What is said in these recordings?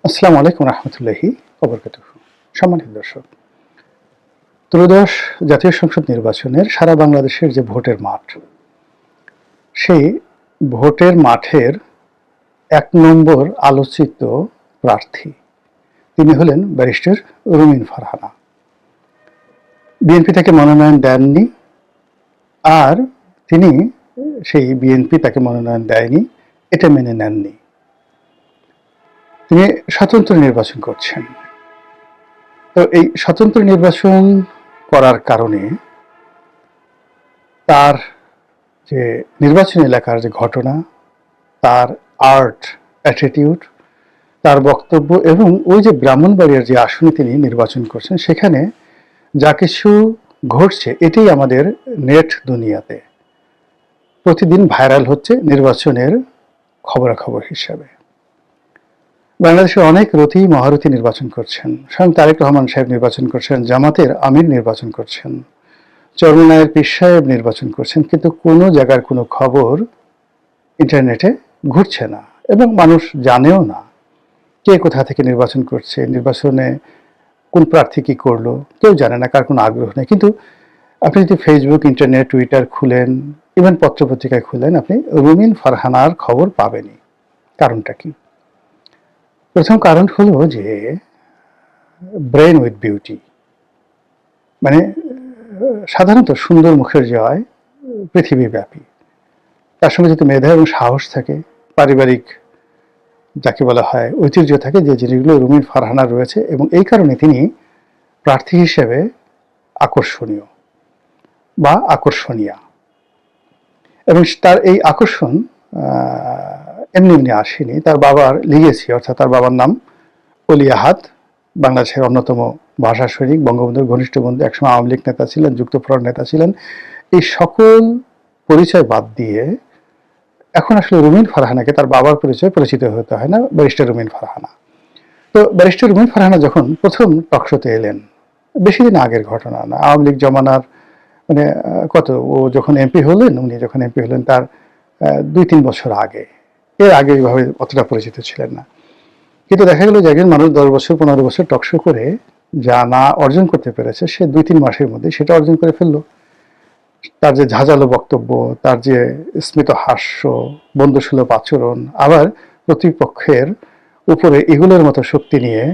আসসালামু আলাইকুম রহমতুল্লাহি ওবরকাতুহু। সম্মানিত দর্শক, ত্রয়োদশ জাতীয় সংসদ নির্বাচনের সারা বাংলাদেশের যে ভোটের মাঠ, সেই ভোটের মাঠের ১ নম্বর আলোচিত প্রার্থী তিনি হলেন ব্যারিস্টার রুমিন ফারহানা। বিএনপি তাকে মনোনয়ন দেননি, আর তিনি সেই বিএনপি তাকে মনোনয়ন দেয়নি এটা মেনে নেননি। তিনি স্বতন্ত্র নির্বাচন করছেন। তো এই স্বতন্ত্র নির্বাচন করার কারণে তার যে নির্বাচনী এলাকার যে ঘটনা, তার আর্ট অ্যাটিটিউড, তার বক্তব্য এবং ওই যে ব্রাহ্মণবাড়িয়ার যে আসনে তিনি নির্বাচন করছেন সেখানে যা কিছু ঘটছে এটাই আমাদের নেট দুনিয়াতে প্রতিদিন ভাইরাল হচ্ছে নির্বাচনের খবরাখবর হিসাবে। বাংলাদেশের অনেক রথী মহারথী নির্বাচন করছেন, স্বয়ং তারেক রহমান সাহেব নির্বাচন করছেন, জামাতের আমির নির্বাচন করছেন, চরমনায়ের পীর সাহেব নির্বাচন করছেন, কিন্তু কোনো জায়গার কোনো খবর ইন্টারনেটে ঘুরছে না এবং মানুষ জানেও না কে কোথা থেকে নির্বাচন করছে, নির্বাচনে কোন প্রার্থী কি করলো কেউ জানে না, কার কোনো আগ্রহ নেই। কিন্তু আপনি যদি ফেসবুক, ইন্টারনেট, টুইটার খুলেন, ইভেন পত্রপত্রিকায় খুলেন, আপনি রুমিন ফারহানার খবর পাবেনই। কারণটা কি? প্রথম কারণ হলো যে ব্রেন উইথ বিউটি, মানে সাধারণত সুন্দর মুখের জয় পৃথিবীব্যাপী। তার সঙ্গে যদি মেধা এবং সাহস থাকে, পারিবারিক যাকে বলা হয় ঐতিহ্য থাকে, যে জিনিসগুলো রুমিন ফারহানার রয়েছে, এবং এই কারণে তিনি প্রার্থী হিসেবে আকর্ষণীয় বা আকর্ষণীয়া। এবং তার এই আকর্ষণ এমনি এমনি আসেনি, তার বাবার লিগেসি, অর্থাৎ তার বাবার নাম অলি আহাদ, বাংলাদেশের অন্যতম ভাষা সৈনিক, বঙ্গবন্ধুর ঘনিষ্ঠ বন্ধু, একসময় আওয়ামী লীগ নেতা ছিলেন, যুক্তফ্রন্ট নেতা ছিলেন। এই সকল পরিচয় বাদ দিয়ে এখন আসলে রুমিন ফারহানাকে তার বাবার পরিচয় পরিচিত হতে হয় না, ব্যারিস্টার রুমিন ফারহানা। তো ব্যারিস্টার রুমিন ফারহানা যখন প্রথম টকশোতে এলেন, বেশি দিন আগের ঘটনা না, আওয়ামী লীগ জমানার, মানে কত, ও যখন এমপি হলেন, উনি যখন এমপি হলেন তার ২-৩ বছর আগে, এর আগে এইভাবে অতটা পরিচিত ছিলেন না। কিন্তু দেখা গেল যে একজন মানুষ ১০ বছর ১৫ বছর টকশো করে যা না অর্জন করতে পেরেছে, সে ২-৩ মাসের মধ্যে সেটা অর্জন করে ফেললো। তার যে ঝাঁঝালো বক্তব্য, তার যে স্মিত হাস্য, বন্ধুসুলভ আচরণ, আবার প্রতিপক্ষের উপরে এগুলোর মতো শক্তি নিয়ে,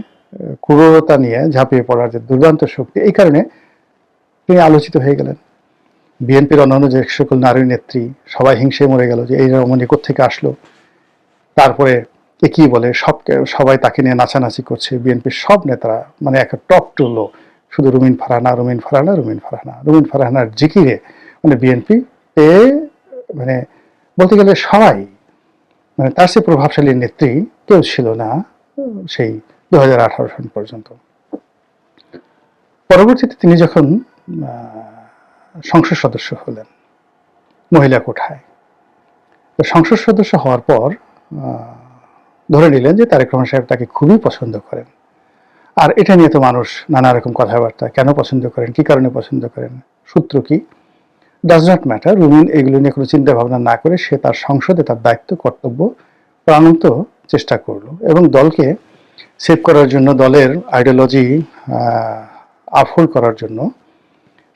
ক্রূরতা নিয়ে ঝাঁপিয়ে পড়ার যে দুর্দান্ত শক্তি, এই কারণে তিনি আলোচিত হয়ে গেলেন। বিএনপির অন্যান্য যে সকল নারী নেত্রী সবাই হিংসে মরে গেল যে এই রমণী কোত্থেকে আসলো। তারপরে কি বলে, সবাই তাকে নিয়ে নাচানাচি করছে, বিএনপির সব নেতারা, মানে একটা টপ টু লো, শুধু রুমিন ফারহানা, রুমিন ফারহানা, রুমিন ফারহানা, রুমিন ফারহানার জিকিরে মানে বিএনপি মানে বলতে গেলে সবাই, মানে তার সে প্রভাবশালী নেত্রী কেউ ছিল না সেই ২০১৮ সাল পর্যন্ত। পরবর্তীতে তিনি যখন সংসদ সদস্য হলেন মহিলা কোঠায়, তো সংসদ সদস্য হওয়ার পর ধরে নিলেন যে তারেক রহমান সাহেব তাকে খুবই পছন্দ করেন। আর এটা নিয়ে তো মানুষ নানা রকম কথাবার্তা, কেন পছন্দ করেন, কি কারণে পছন্দ করেন, সূত্র কি, ডাজ নট ম্যাটার। রুমিন এগুলো নিয়ে কোনো চিন্তা ভাবনা না করে সে তার সংসদে তার দায়িত্ব কর্তব্য প্রাণান্ত চেষ্টা করলো এবং দলকে সেভ করার জন্য, দলের আইডিওলজি আপহোল্ড করার জন্য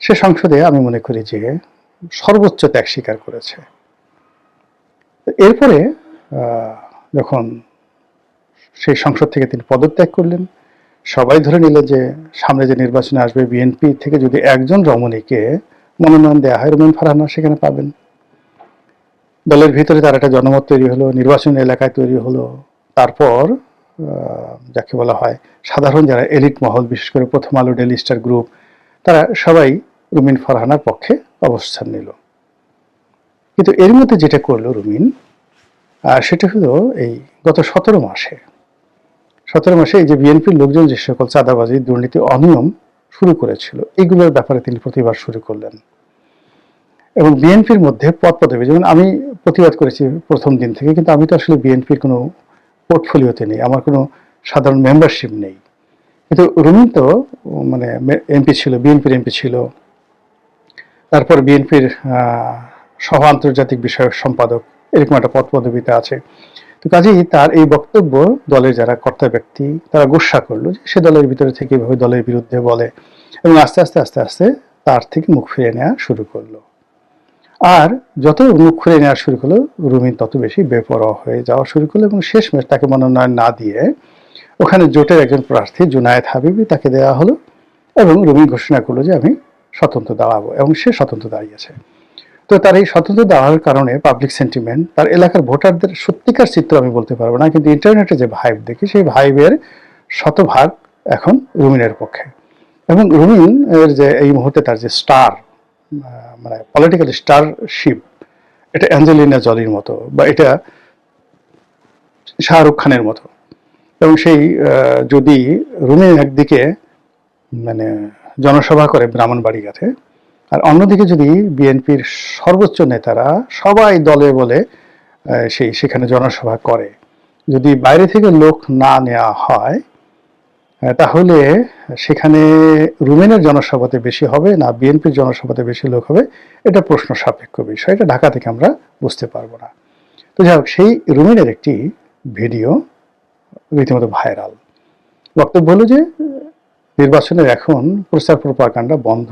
সে সংসদে আমি মনে করি যে সর্বোচ্চ ত্যাগ স্বীকার করেছে। এরপরে যখন সেই সংসদ থেকে তিনি পদত্যাগ করলেন, সবাই ধরে নিল যে সামনে যে নির্বাচনে আসবে বিএনপি থেকে যদি একজন রমণীকে মনোনয়ন দেওয়া হয়, রুমিন ফারহানা সেখানে পাবেন। দলের ভিতরে তার একটা জনমত তৈরি হলো, নির্বাচন এলাকায় তৈরি হলো। তারপর যাকে বলা হয় সাধারণ যারা এলিট মহল, বিশেষ করে প্রথম আলো, ডেইলি স্টার গ্রুপ, তারা সবাই রুমিন ফারহানার পক্ষে অবস্থান নিল। কিন্তু এর মধ্যে যেটা করলো রুমিন, সেটা হলো এই গত ১৭ মাসে এই যে বিএনপির লোকজন যে সকল চাঁদাবাজি, দুর্নীতি, অনিয়ম শুরু করেছিল, এগুলোর ব্যাপারে তিনি প্রতিবাদ শুরু করলেন। এবং বিএনপির মধ্যে পদ পদবি, যেমন আমি প্রতিবাদ করেছি প্রথম দিন থেকে, কিন্তু আমি তো আসলে বিএনপির কোনো পোর্টফোলিওতে নেই, আমার কোনো সাধারণ মেম্বারশিপ নেই। কিন্তু রুমিন তো মানে এমপি ছিল, বিএনপির এমপি ছিল, তারপর বিএনপির সহ আন্তর্জাতিক বিষয়ক সম্পাদক, এরকম একটা পদ পদবিতে আছে। তো কাজেই তার এই বক্তব্য দলের যারা কর্তা ব্যক্তি তারা গোস্বা করলো যে সে দলের ভিতরে থেকে এভাবে দলের বিরুদ্ধে বলে, এবং আস্তে আস্তে আস্তে আস্তে তার থেকে মুখ ফিরিয়ে নেওয়া শুরু করলো। আর যত মুখ ফিরিয়ে নেওয়া শুরু করলো, রুমিন তত বেশি বেপরোয়া হয়ে যাওয়া শুরু করলো, এবং শেষমেশ তাকে মনোনয়ন না দিয়ে ওখানে জোটের একজন প্রার্থী জুনায়েদ হাবিবি তাকে দেওয়া হলো, এবং রুমিন ঘোষণা করলো যে আমি স্বতন্ত্র দাঁড়াবো, এবং সে স্বতন্ত্র দাঁড়িয়েছে। তো তার এই স্বতন্ত্র দাঁড়ানোর কারণে পাবলিক সেন্টিমেন্ট, তার এলাকার ভোটারদের সত্যিকার চিত্র আমি বলতে পারবো না, কিন্তু ইন্টারনেটে যে ভাইব দেখি সেই ভাইবের শতভাগ এখন রুমিনের পক্ষে। এবং রুমিন এর যে এই মুহূর্তে তার যে স্টার, মানে পলিটিক্যাল স্টারশিপ, এটা অ্যাঞ্জেলিনা জলির মতো, বা এটা শাহরুখ খানের মতো। এবং সেই যদি রুমিন একদিকে মানে জনসভা করে ব্রাহ্মণবাড়িয়াতে, আর অন্যদিকে যদি বিএনপির সর্বোচ্চ নেতারা সবাই দলে বলে সেখানে জনসভা করে, যদি বাইরে থেকে লোক না নেওয়া হয়, তাহলে সেখানে রুমিনের জনসভাতে বেশি হবে না বিএনপির জনসভাতে বেশি লোক হবে, এটা প্রশ্ন সাপেক্ষ বিষয়। এটা ঢাকা থেকে আমরা বুঝতে পারবো না। তো যাই হোক, সেই রুমিনের একটি ভিডিও রীতিমতো ভাইরাল। বক্তব্য হলো যে নির্বাচনের এখন প্রচার প্রপাগান্ডা বন্ধ,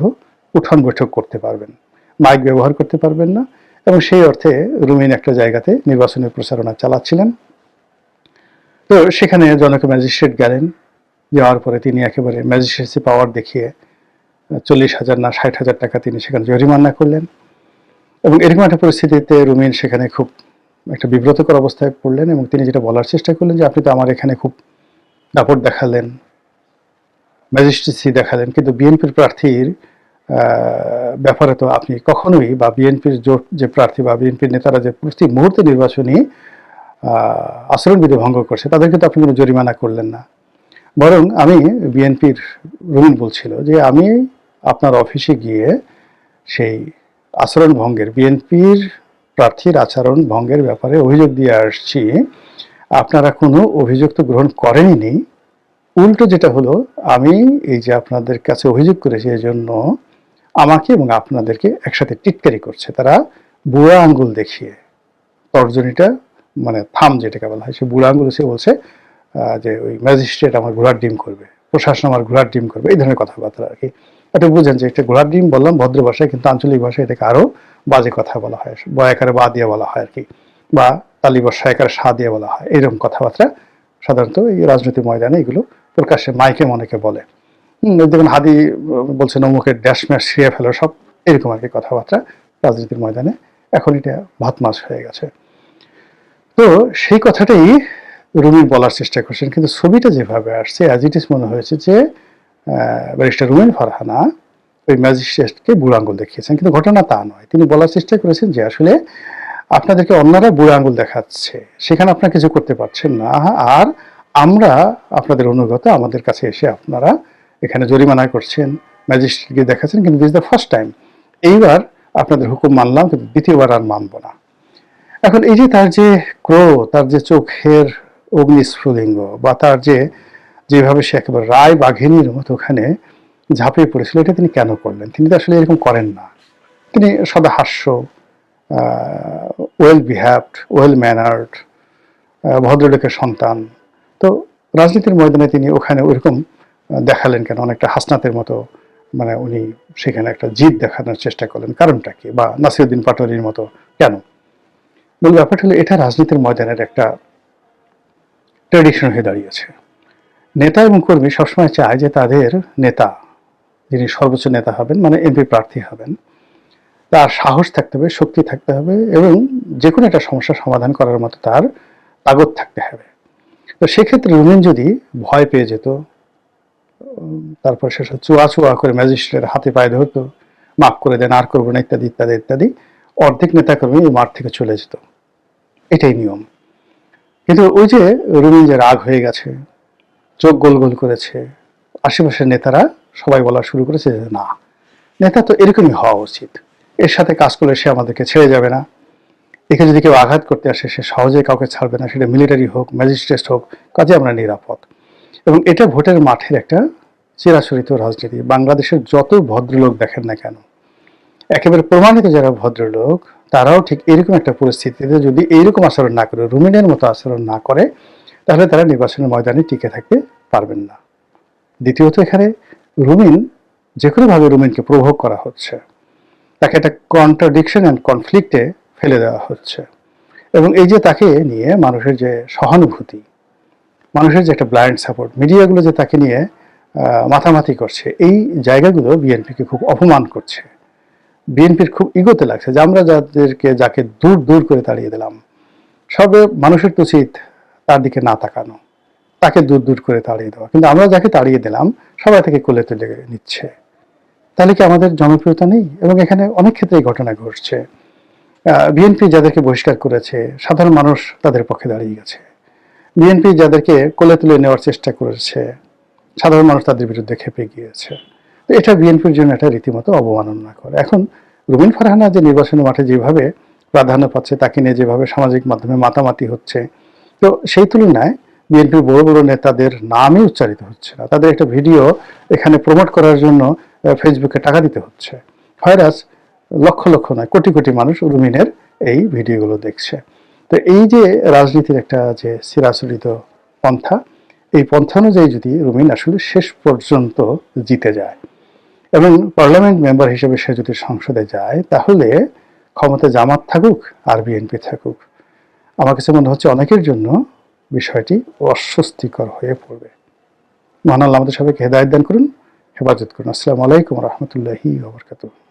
উঠোন বৈঠক করতে পারবেন, মাইক ব্যবহার করতে পারবেন না। এবং সেই অর্থে রুমিন একটা জায়গাতে নির্বাচনের প্রচারণা চালাচ্ছিলেন। তো সেখানে জনক ম্যাজিস্ট্রেট গেলেন, যাওয়ার পরে তিনি একেবারে ম্যাজিস্ট্রেসি পাওয়ার দেখিয়ে 40,000 না 60,000 টাকা তিনি সেখানে জরিমানা করলেন। এবং এরকম একটা পরিস্থিতিতে রুমিন সেখানে খুব একটা বিব্রতকর অবস্থায় পড়লেন, এবং তিনি যেটা বলার চেষ্টা করলেন যে আপনি তো আমার এখানে খুব দাপট দেখালেন, ম্যাজিস্ট্রেসি দেখালেন, কিন্তু বিএনপির প্রার্থীর ব্যাপারে তো আপনি কখনোই, বা বিএনপির জোট যে প্রার্থী বা বিএনপির নেতারা যে প্রতি মুহূর্তে নির্বাচনী আচরণবিধি ভঙ্গ করছে তাদেরকে তো আপনি কোনো জরিমানা করলেন না। বরং আমি বিএনপির, রুমিন বলছিল যে আমি আপনার অফিসে গিয়ে সেই আচরণ ভঙ্গের, বিএনপির প্রার্থীর আচরণ ভঙ্গের ব্যাপারে অভিযোগ দিয়ে আসছি, আপনারা কোনো অভিযোগ তো গ্রহণ করেননি। উল্টো যেটা হলো, আমি এই যে আপনাদের কাছে অভিযোগ করেছি এই জন্য আমাকে এবং আপনাদেরকে একসাথে টিটকারি করছে। তারা বুড়া আঙ্গুল দেখিয়ে, তর্জনীটা মানে থাম যেটাকে বলা হয়, সে বুড়া আঙ্গুল সে বলছে যে ওই ম্যাজিস্ট্রেট আমার ঘোড়ার ডিম করবে, প্রশাসন আমার ঘোড়ার ডিম করবে, এই ধরনের কথাবার্তা আর কি। এটা বুঝেন যে এটা ঘোড়ার ডিম বললাম ভদ্র ভাষায়, কিন্তু আঞ্চলিক ভাষায় এটাকে আরো বাজে কথা বলা হয়, বয়াকারে বা দিয়ে বলা হয় আর কি, বা তালি বর্ষা একারে সা দিয়ে বলা হয়। এইরকম কথাবার্তা সাধারণত এই রাজনৈতিক ময়দানে এগুলো প্রকাশ্যে মাইকে মনেকে বলে। দেখুন হাদি বলছেন অমুকের ড্যাশ ম্যাশ ছিঁড়ে ফেলো, সব এরকম আর কি কথাবার্তা রাজনীতির ময়দানে এখন এটা ভাত মাছ হয়ে গেছে। তো সেই কথাটাই রুমিন বলার চেষ্টা করছেন, কিন্তু ছবিটা যেভাবে আসছে অ্যাজ ইট ইজ মনে হয়েছে যে ব্যারিস্টার রুমিন ফারহানা ওই ম্যাজিস্ট্রেটকে বুড়ো আঙ্গুল দেখিয়েছেন, কিন্তু ঘটনা তা নয়। তিনি বলার চেষ্টা করেছেন যে আসলে আপনাদেরকে অন্যরা বুড়ো আঙ্গুল দেখাচ্ছে, সেখানে আপনারা কিছু করতে পারছেন না, আর আমরা আপনাদের অনুগত, আমাদের কাছে এসে আপনারা এখানে জরিমানা করছেন, ম্যাজিস্ট্রেটকে দেখাচ্ছেন, কিন্তু দিস দ্য ফার্স্ট টাইম, এইবার আপনাদের হুকুম মানলাম, কিন্তু দ্বিতীয়বার আর মানব না। এখন এই যে তার যে ক্রোধ, তার যে চোখের অগ্নিস্ফুলিঙ্গ, বা তার যেভাবে সে একেবারে রায় বাঘিনীর মতো ওখানে ঝাঁপিয়ে পড়েছিল, এটা তিনি কেন করলেন? তিনি তো আসলে এরকম করেন না। তিনি সদা হাস্য, ওয়েল বিহেভড, ওয়েল ম্যানার্ড, ভদ্রলোকের সন্তান। তো রাজনীতির ময়দানে তিনি ওখানে ওইরকম দেখালেন কেন? অনেকটা হাসনাতের মতো, মানে উনি সেখানে একটা জিদ দেখানোর চেষ্টা করলেন, কারণটা কি? বা নাসিরুদ্দিন পাটোয়ারির মতো কেন? মূল ব্যাপারটা হলো এটা রাজনীতির ময়দানের একটা ট্র্যাডিশন হয়ে দাঁড়িয়েছে। নেতা এবং কর্মী সবসময় চায় যে তাদের নেতা, যিনি সর্বোচ্চ নেতা হবেন, মানে এমপি প্রার্থী হবেন, তার সাহস থাকতে হবে, শক্তি থাকতে হবে, এবং যে কোনো একটা সমস্যার সমাধান করার মতো তার তাগদ থাকতে হবে। তো সেক্ষেত্রে রুমিন যদি ভয় পেয়ে যেত, তারপর সেসব চুয়া চুয়া করে ম্যাজিস্ট্রেটের হাতে পায়ে ধরতো, মাফ করে দেন, আর করবো না, ইত্যাদি ইত্যাদি ইত্যাদি, অর্ধেক নেতাকর্মী এই মাঠ থেকে চলে যেত। এটাই নিয়ম। কিন্তু ওই যে রুমিন যে রাগ হয়ে গেছে, চোখ গোল গোল করেছে, আশেপাশের নেতারা সবাই বলা শুরু করেছে যে না, নেতা তো এরকমই হওয়া উচিত, এর সাথে কাজ করলে সে আমাদেরকে ছেড়ে যাবে না, একে যদি কেউ আঘাত করতে আসে সে সহজে কাউকে ছাড়বে না, সেটা মিলিটারি হোক, ম্যাজিস্ট্রেট হোক, কাজে আমরা নিরাপদ। এবং এটা ভোটের মাঠের একটা চিরাচরিত রাজনীতি। বাংলাদেশের যত ভদ্রলোক দেখেন না কেন, একেবারে প্রমাণিত যারা ভদ্রলোক, তারাও ঠিক এরকম একটা পরিস্থিতিতে যদি এইরকম আচরণ না করে, রুমিনের মতো আচরণ না করে, তাহলে তারা নির্বাচনের ময়দানে টিকে থাকতে পারবেন না। দ্বিতীয়ত, এখানে রুমিন যে কোনোভাবে রুমিনকে প্রভোগ করা হচ্ছে, তাকে একটা কন্ট্রাডিকশন অ্যান্ড কনফ্লিক্টে ফেলে দেওয়া হচ্ছে। এবং এই যে তাকে নিয়ে মানুষের যে সহানুভূতি, মানুষের যে একটা ব্লাইন্ড সাপোর্ট, মিডিয়াগুলো যে তাকে নিয়ে মাথামাতি করছে, এই জায়গাগুলো বিএনপিকে খুব অপমান করছে। বিএনপির খুব ইগোতে লাগছে যে আমরা যাকে দূর দূর করে তাড়িয়ে দিলাম, সবে মানুষের তো উচিত তার দিকে না তাকানো, তাকে দূর দূর করে তাড়িয়ে দেওয়া, কিন্তু আমরা যাকে তাড়িয়ে দিলাম সবাই থেকে কোলে তুলে নিচ্ছে। তাহলে কি আমাদের জনপ্রিয়তা নেই? এবং এখানে অনেক ক্ষেত্রে এই ঘটনা ঘটছে। বিএনপি যাদেরকে বহিষ্কার করেছে, সাধারণ মানুষ তাদের পক্ষে দাঁড়িয়ে গেছে। বিএনপি যাদেরকে কোলে তুলে নেওয়ার চেষ্টা করেছে, সাধারণ মানুষ তাদের বিরুদ্ধে খেপে গিয়েছে। তো এটা বিএনপির জন্য একটা রীতিমতো অবমাননা করে। এখন রুমিন ফারহানা যে নির্বাচনী মাঠে যেভাবে প্রাধান্য পাচ্ছে, তাকে নিয়ে যেভাবে সামাজিক মাধ্যমে মাতামাতি হচ্ছে, তো সেই তুলনায় বিএনপির বড় বড় নেতাদের নামই উচ্চারিত হচ্ছে না। তাদের একটা ভিডিও এখানে প্রমোট করার জন্য ফেসবুকে টাকা দিতে হচ্ছে, ভাইরাস লক্ষ লক্ষ নয় কোটি কোটি মানুষ রুমিনের এই ভিডিওগুলো দেখছে। তো এই যে রাজনীতির একটা যে চিরাচরিত পন্থা, এই পন্থা অনুযায়ী যদি রুমিন আসলে শেষ পর্যন্ত জিতে যায় এবং পার্লামেন্ট মেম্বার হিসেবে সে যদি সংসদে যায়, তাহলে ক্ষমতা জামাত থাকুক আর বিএনপি থাকুক, আমার কাছে মনে হচ্ছে অনেকের জন্য বিষয়টি অস্বস্তিকর হয়ে পড়বে। মহান আল্লাহ আমাদের সবাইকে হেদায়েত দান করুন, হেফাজত করুন। আসসালামু আলাইকুম রহমতুল্লাহি ওয়া বারাকাতুহু।